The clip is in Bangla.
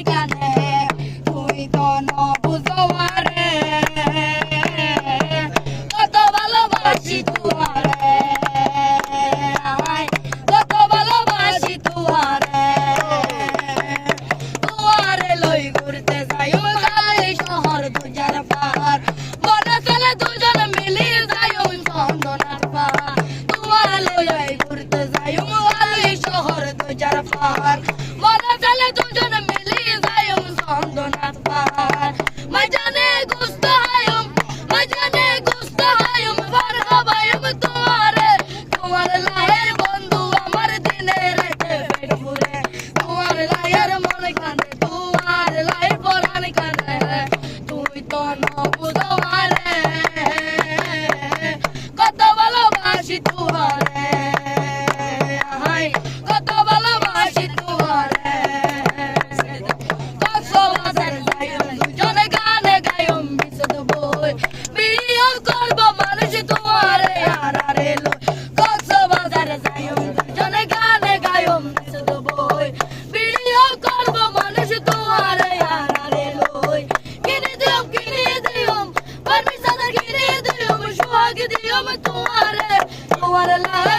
কানে তুই তো নবুঝোয়ারে কত ভালোবাসি তোমারে কত ভালোবাসি তোমারে তোমারে লই ঘুরতে যাই গালে শহর দুজার পার মনে চলে দুজন মিলি যাই চন্দনার পার তোমারে লই ঘুরতে যাই গালে শহর দুজার পার মনে চলে দুজন মিলি যাই চন্দনার পার মজানে গুস্ত হায়ুম মজানে গুস্ত হায়ুম ভার খাবায়ুম তোমারে তোমার লায়ের বন্ধু আমার দিনে রাতে পেট পুরে তোমার লায়ের মন কাঁদে তোমার লায়ের পরাণ কাঁদে তুই তো নবুঝোয়ারে কত ভালোবাসি তোমারে কত ভালোবাসি তোমারে কক্সবাজার যাইম দুজনে গানে গাইম বিশুদ্ধ বই বিয়ে করব মানুষ তোমারে হারারে লই কক্সবাজার যাইম দুজনে গানে গাইম বিশুদ্ধ বই বিয়ে করব মানুষ তোমারে হারারে লই কিনে দিম পারমিশন কিনে দিম সোহাগ দিম তোমারে তোমার লা